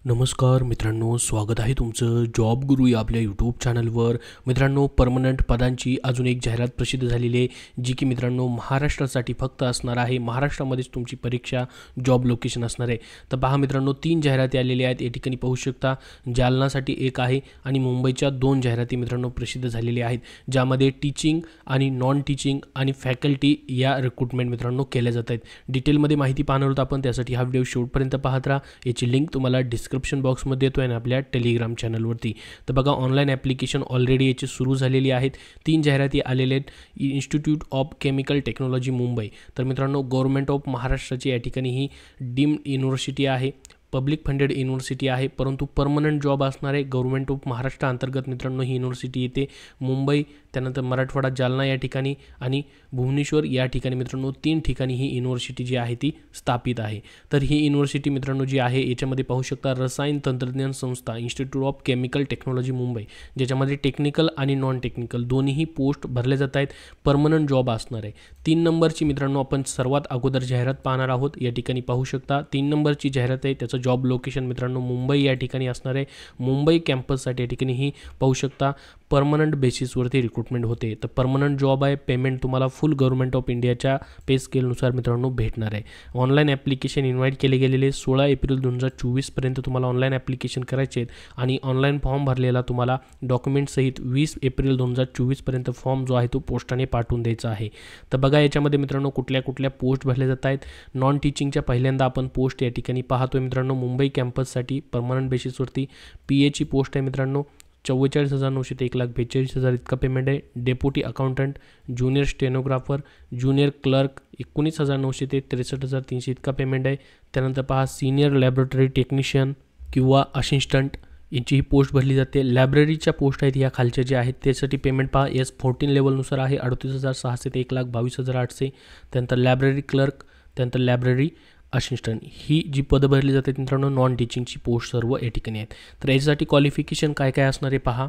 नमस्कार मित्रांनो, स्वागत आहे तुमचं जॉब गुरु या आपल्या यूट्यूब चॅनलवर. मित्रांनो, परमनंट पदांची अजून एक जाहिरात प्रसिद्ध झालेली आहे, जी की मित्रांनो महाराष्ट्रासाठी फक्त असणार आहे. महाराष्ट्रामध्येच तुमची परीक्षा जॉब लोकेशन असणार आहे. तर पहा मित्रांनो, 3 जाहिराती आलेल्या आहेत. या ठिकाणी पाहू शकता, जालनासाठी एक आहे आणि मुंबईच्या 2 जाहिराती मित्रांनो प्रसिद्ध झालेल्या आहेत, ज्यामध्ये टीचिंग आणि नॉन टीचिंग आणि फॅकल्टी या रिक्रुटमेंट मित्रांनो केल्या जात आहेत. डिटेलमध्ये माहिती पाहणार आहोत आपण, त्यासाठी हा व्हिडिओ शेवटपर्यंत पाहत राहा. याची लिंक तुम्हाला डिस्क्रिप्शन बॉक्समध्ये येतो आहे आपल्या टेलिग्राम चॅनलवरती. तर बघा, ऑनलाईन ॲप्लिकेशन ऑलरेडी याची सुरू झालेली आहेत. 3 जाहिराती आलेल्या आहेत. Institute of chemical technology Mumbai. तर मित्रांनो, गव्हर्नमेंट ऑफ महाराष्ट्राची या ठिकाणी ही डीम्ड युनिव्हर्सिटी आहे, पब्लिक फंडेड युनिव्हर्सिटी आहे, परंतु परमनंट जॉब असणार आहे. गव्हर्नमेंट ऑफ महाराष्ट्र अंतर्गत मित्रांनो ही युनिव्हर्सिटी येते. मुंबई, त्यानंतर मराठवाडा, जालना या ठिकाणी आणि भुवनेश्वर या ठिकाणी मित्रांनो 3 ठिकाणी ही युनिव्हर्सिटी जी आहे ती स्थापित आहे. तर ही युनिव्हर्सिटी मित्रांनो जी आहे, याच्यामध्ये पाहू शकता रसायन तंत्रज्ञान संस्था, institute of chemical technology Mumbai, ज्याच्यामध्ये टेक्निकल आणि नॉन टेक्निकल दोन्ही पोस्ट भरले जात आहेत. परमनंट जॉब असणार आहे. 3 नंबरची मित्रांनो आपण सर्वात अगोदर जाहिरात पाहणार आहोत. या ठिकाणी पाहू शकता 3 नंबरची जाहिरात आहे. त्याचं जॉब लोकेशन मित्रांनो मुंबई या ठिकाणी असणार आहे. मुंबई कॅम्पससाठी या ठिकाणी ही पाहू शकता परमनंट बेसिसवरती रिक्रुटमेंट होते. तर परमनंट जॉब आहे. पेमेंट तुम्हाला फुल गव्हर्नमेंट ऑफ इंडियाच्या पे स्केलनुसार मित्रांनो भेटणार आहे. ऑनलाईन ॲप्लिकेशन इन्व्हाइट केले गेलेले 16 एप्रिल 2024 पर्यंत तुम्हाला ऑनलाईन ॲप्लिकेशन करायचे आहेत आणि ऑनलाईन फॉर्म भरलेला तुम्हाला डॉक्युमेंटसहित 20 एप्रिल 2024 पर्यंत फॉर्म जो आहे तो पोस्टाने पाठवून द्यायचा आहे. तर बघा, याच्यामध्ये मित्रांनो कुठल्या कुठल्या पोस्ट भरले जात आहेत. नॉन टीचिंगच्या पहिल्यांदा आपण पोस्ट या ठिकाणी पाहतोय मित्रांनो. मुंबई कॅम्पससाठी परमनंट बेसिसवरती PAची पोस्ट आहे मित्रांनो. 44,900 ते 1,42,000 इतका पेमेंट आहे. Deputy accountant, junior stenographer, junior clerk 19,900 ते 63,300 इतका पेमेंट आहे. त्यानंतर पहा, सिनियर लॅबोरेटरी टेक्निशियन किंवा असिस्टंट यांची ही पोस्ट भरली जाते. लायब्ररीच्या पोस्ट आहेत या खालच्या ज्या आहेत, त्यासाठी पेमेंट पहा S14 लेवलनुसार आहे 38,600 ते 1,22,800. त्यानंतर लायब्ररी क्लर्क, त्यानंतर लायब्ररी असिस्टंट, ही जी पदं भरली जातात मित्रांनो नॉन टीचिंगची पोस्ट सर्व या ठिकाणी आहेत. तर याच्यासाठी क्वालिफिकेशन काय काय असणार आहे पहा.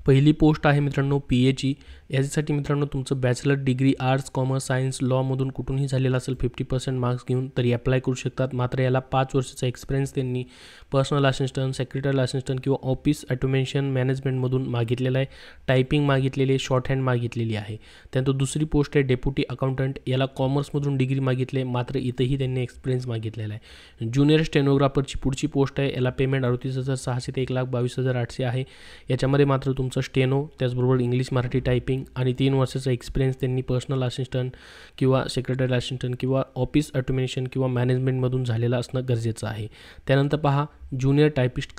पहिली पोस्ट आहे मित्रांनो PAची. याच्यासाठी मित्रांनो तुमचं bachelor degree arts, commerce, science, लॉमधून कुठूनही झालेलं असेल 50% मार्क्स घेऊन तरी अप्लाय करू शकतात. मात्र याला 5 वर्षाचा एक्सपिरियन्स त्यांनी पर्सनल असिस्टंट, सेक्रेटरी असिस्टंट किंवा ऑफिस ऑटोमेशन मॅनेजमेंटमधून मागितलेलं आहे. टायपिंग मागितलेली आहे, शॉर्ट हँड मागितलेली आहे. त्यानंतर दुसरी पोस्ट आहे डेप्युटी अकाउंटंट. याला कॉमर्समधून डिग्री मागितली आहे, मात्र इथंही त्यांनी एक्सपिरियन्स मागितलेला आहे. ज्युनियर स्टेनोग्राफरची पुढची पोस्ट आहे. याला पेमेंट 38,600 ते 1,22,800 आहे. याच्यामध्ये मात्र तुमचं स्टेनो, त्याचबरोबर इंग्लिश मराठी टायपिंग आणि 3 वर्षाचा एक्सपिरियन्स त्यांनी पर्सनल असिस्टंट किंवा सेक्रेटरी असिस्टंट किंवा ऑफिस ऑटोमेशन किंवा मॅनेजमेंटमधून झालेलं असणं गरजेचं आहे. त्यानंतर पहा, ज्युनियर टायपिस्ट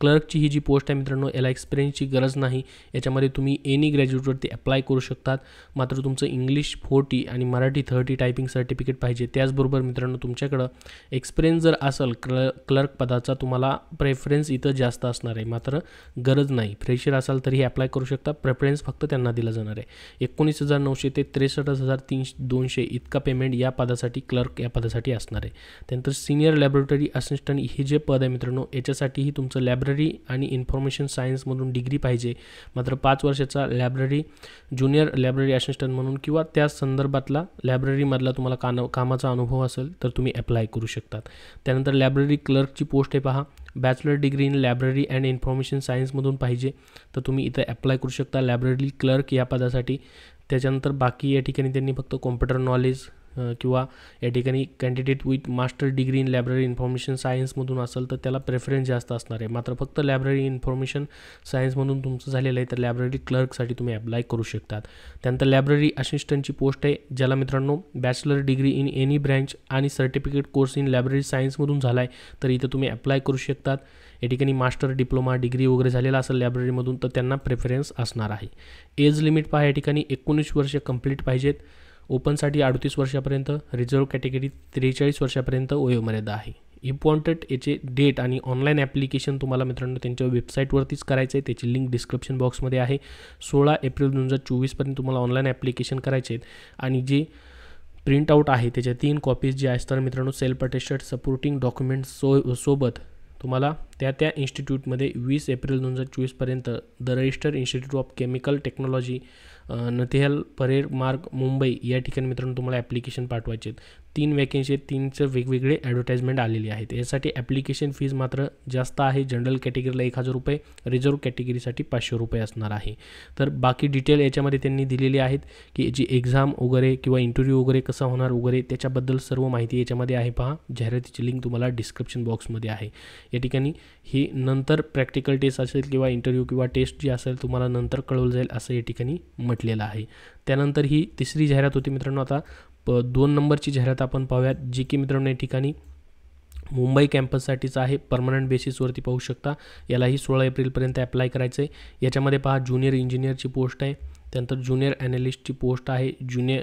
क्लर्कची ही जी पोस्ट आहे मित्रांनो, याला एक्सपिरियन्सची गरज नाही. याच्यामध्ये तुम्ही एनी ग्रॅज्युएटवरती अप्लाय करू शकतात. मात्र तुमचं इंग्लिश 40 आणि मराठी 30 टायपिंग सर्टिफिकेट पाहिजे. त्याचबरोबर मित्रांनो तुमच्याकडं एक्सपिरियन्स जर असेल क्लर्क पदाचा, तुम्हाला प्रेफरन्स इथं जास्त असणार आहे, मात्र गरज नाही. फ्रेशर असाल तरीही अप्लाय करू शकता. प्रेफरन्स फक्त त्यांना दिला जाणार आहे. 19,900 ते 63,200 इतका पेमेंट या पदासाठी, क्लर्क या पदासाठी असणार आहे. त्यानंतर सिनियर लॅबोरेटरी असिस्टंट हे जे पद आहे मित्रांनो, याच्यासाठीही तुमचं लायब्ररी आणि इन्फॉर्मेशन सायन्समधून डिग्री पाहिजे. मात्र 5 वर्षाचा ज्युनियर लायब्ररी असिस्टंट म्हणून किंवा त्या संदर्भातला लायब्ररीमधला तुम्हाला कामाचा अनुभव असेल तर तुम्ही अप्लाय करू शकतात. त्यानंतर लायब्ररी क्लर्कची पोस्ट आहे पहा. Bachelor degree in library and information सायन्समधून पाहिजे, तर तुम्ही इथं अप्लाय करू शकता लायब्ररी क्लर्क या पदासाठी. त्याच्यानंतर बाकी या ठिकाणी त्यांनी फक्त कॉम्प्युटर नॉलेज किंवा या ठिकाणी candidate with master degree in library information सायन्समधून असेल तर त्याला प्रेफरन्स जास्त असणार आहे. मात्र फक्त लायब्ररी इन्फॉर्मेशन सायन्समधून तुमचं झालेलं आहे तर लायब्ररी क्लर्कसाठी तुम्ही अप्लाय करू शकतात. त्यानंतर लायब्ररी असिस्टंटची पोस्ट आहे, ज्याला मित्रांनो bachelor degree in any branch आणि सर्टिफिकेट कोर्स इन लायब्ररी सायन्समधून झाला आहे तर इथं तुम्ही अप्लाय करू शकतात. या ठिकाणी मास्टर, डिप्लोमा, डिग्री वगैरे झालेला असेल लायब्ररीमधून तर त्यांना प्रेफरन्स असणार आहे. एज लिमिट पहा, या ठिकाणी 19 वर्ष कंप्लीट पाहिजेत. ओपनसाठी 38 वर्षापर्यंत, रिझर्व्ह कॅटेगरी 43 वर्षापर्यंत वयोमर्यादा आहे. इम्पॉर्टंट याचे डेट आणि ऑनलाईन ॲप्लिकेशन तुम्हाला मित्रांनो त्यांच्या वेबसाईटवरतीच करायचं आहे. त्याची लिंक डिस्क्रिप्शन बॉक्समध्ये आहे. 16 एप्रिल 2024 पर्यंत तुम्हाला ऑनलाईन ॲप्लिकेशन करायचे आहेत. आणि जे प्रिंटआउट आहे त्याच्या 3 कॉपीज जे असतात मित्रांनो, सेल्फ अटेस्टेड सपोर्टिंग डॉक्युमेंट्स सोबत तुम्हाला त्या इन्स्टिट्यूटमध्ये 20 एप्रिल 2024 पर्यंत the register institute of chemical technology Nathalal Parekh Marg Mumbai या ठिकाणी मित्रांनो तुम्हाला ॲप्लिकेशन पाठवायचे आहेत. 3 वॅकेन्सी आहेत, 3चं वेगवेगळे ॲडव्हर्टाइजमेंट आलेले आहेत. यासाठी ॲप्लिकेशन फीज मात्र जास्त आहे. जनरल कॅटेगरीला 1000 रुपये, रिझर्व्ह कॅटेगरीसाठी 500 रुपये असणार आहे. तर बाकी डिटेल याच्यामध्ये त्यांनी दिलेली आहेत की जी एक्झाम वगैरे किंवा इंटरव्ह्यू वगैरे कसा होणार वगैरे त्याच्याबद्दल सर्व माहिती याच्यामध्ये आहे. पहा, जाहिरातीची लिंक तुम्हाला डिस्क्रिप्शन बॉक्समध्ये आहे. या ठिकाणी ही नंतर प्रॅक्टिकल टेस्ट असेल किंवा इंटरव्ह्यू किंवा टेस्ट जी असेल तुम्हाला नंतर कळवलं जाईल असं या ठिकाणी म्हटलेलं आहे. त्यानंतर ही तिसरी जाहिरात होती मित्रांनो. आता 2 नंबरची जाहिरात आपण पाहूयात, जी की मित्रांनो या ठिकाणी मुंबई कॅम्पससाठीच आहे. परमनंट बेसिसवरती पाहू शकता. यालाही 16 एप्रिलपर्यंत अप्लाय करायचं आहे. याच्यामध्ये पहा, ज्युनियर इंजिनियरची पोस्ट आहे, त्यानंतर ज्युनियर ॲनालिस्टची पोस्ट आहे,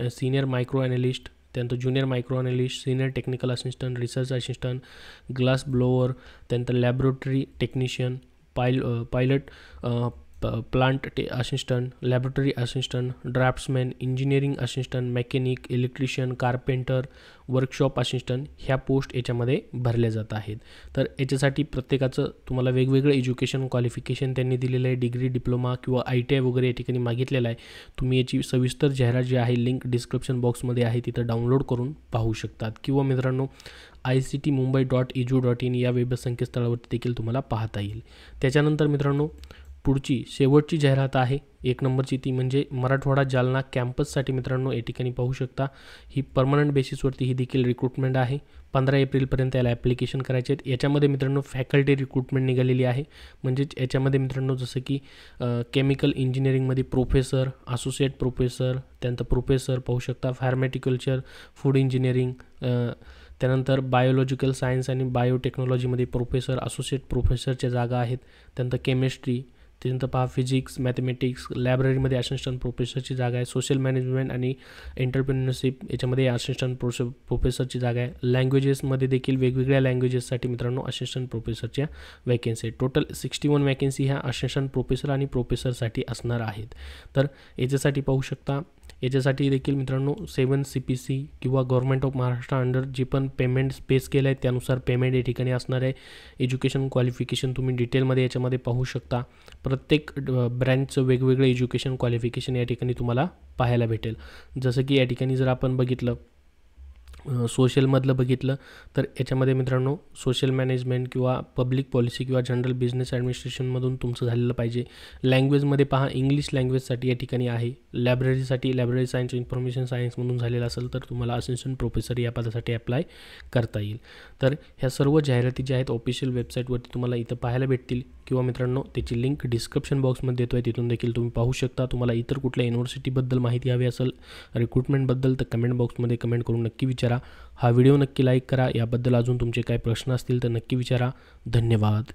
सिनियर मायक्रो ॲनालिस्ट, त्यानंतर junior micro analyst, senior technical assistant, research assistant, glass blower, त्यानंतर laboratory technician, pilot plant assistant, laboratory assistant, draftsman, engineering assistant, mechanic, electrician, carpenter, workshop assistant ह्या post याच्यामध्ये भरल्या जात आहेत. तर याच्यासाठी प्रत्येकाचं तुम्हाला वेगवेगळं एज्युकेशन क्वालिफिकेशन त्यांनी दिलेलं आहे. डिग्री, डिप्लोमा किंवा ITI वगैरे या ठिकाणी मागितलेलं आहे. तुम्ही याची सविस्तर जाहिरात जी आहे लिंक डिस्क्रिप्शन बॉक्समध्ये आहे, तिथं डाउनलोड करून पाहू शकतात किंवा मित्रांनो ICTmumbai.edu.in या वेब संकेतस्थळावरती देखील तुम्हाला पाहता येईल. त्याच्यानंतर मित्रांनो पुढची शेवटची जाहिरात आहे 1 नंबरची, ती म्हणजे मराठवाडा जालना कॅम्पससाठी मित्रांनो या ठिकाणी पाहू शकता. ही परमनंट बेसिसवरती ही देखील रिक्रुटमेंट आहे. 15 एप्रिलपर्यंत याला ॲप्लिकेशन करायचे आहेत. याच्यामध्ये मित्रांनो फॅकल्टी रिक्रुटमेंट निघालेली आहे. म्हणजेच याच्यामध्ये मित्रांनो जसं की केमिकल इंजिनिअरिंगमध्ये प्रोफेसर, असोसिएट प्रोफेसर, त्यानंतर प्रोफेसर पाहू शकता, फार्मॅटिकल्चर, फूड इंजिनिअरिंग, त्यानंतर बायोलॉजिकल सायन्स आणि बायोटेक्नॉलॉजीमध्ये प्रोफेसर, असोसिएट प्रोफेसरच्या जागा आहेत. त्यानंतर केमिस्ट्री, त्यानंतर पहा फिजिक्स, मॅथमॅटिक्स, लायब्ररीमध्ये असिस्टंट प्रोफेसरची जागा आहे. सोशल मॅनेजमेंट आणि एंटरप्रेन्युरशिप याच्यामध्ये असिस्टंट प्रोफेसरची जागा आहे. लँग्वेजेसमध्ये देखील वेगवेगळ्या लँग्वेजेससाठी मित्रांनो असिस्टंट प्रोफेसरच्या वॅकेन्सी आहेत. टोटल 61 वॅकेन्सी ह्या असिस्टंट प्रोफेसर आणि प्रोफेसरसाठी असणार आहेत. तर याच्यासाठी पाहू शकता, याच्यासाठी देखील मित्रांनो 7 CPC किंवा गव्हर्नमेंट ऑफ महाराष्ट्र अंडर जे पण पेमेंट पेस केलं आहे त्यानुसार पेमेंट या ठिकाणी असणार आहे. एज्युकेशन क्वालिफिकेशन तुम्ही डिटेलमध्ये याच्यामध्ये पाहू शकता. प्रत्येक ब्रँचचं वेगवेगळं एज्युकेशन क्वालिफिकेशन या ठिकाणी तुम्हाला पाहायला भेटेल. जसं की या ठिकाणी जर आपण बघितलं सोशलमधलं बघितलं तर याच्यामध्ये मित्रांनो सोशल मॅनेजमेंट किंवा पब्लिक पॉलिसी किंवा जनरल बिझनेस ॲडमिनिस्ट्रेशनमधून तुमचं झालेलं पाहिजे. लँग्वेजमध्ये पहा, इंग्लिश लँग्वेजसाठी या ठिकाणी आहे. लायब्ररीसाठी लायब्ररी सायन्स, इन्फॉर्मेशन सायन्समधून झालेलं असेल तर तुम्हाला असिस्टंट प्रोफेसर या पदासाठी अप्लाय करता येईल. तर ह्या सर्व जाहिराती ज्या आहेत ऑफिशियल वेबसाईटवरती तुम्हाला इथं पाहायला भेटतील किंवा मित्रांनो त्याची लिंक डिस्क्रिप्शन बॉक्समध्ये देतो आहे, तिथून देखील तुम्ही पाहू शकता. तुम्हाला इतर कुठल्या युनिव्हर्सिटीबद्दल माहिती हवी असेल, रिक्रुटमेंटबद्दल, तर कमेंट बॉक्समध्ये कमेंट करून नक्की विचारा. हा व्हिडिओ नक्की लाईक करा. याबद्दल अजून तुमचे काही प्रश्न असतील तर नक्की विचारा. धन्यवाद.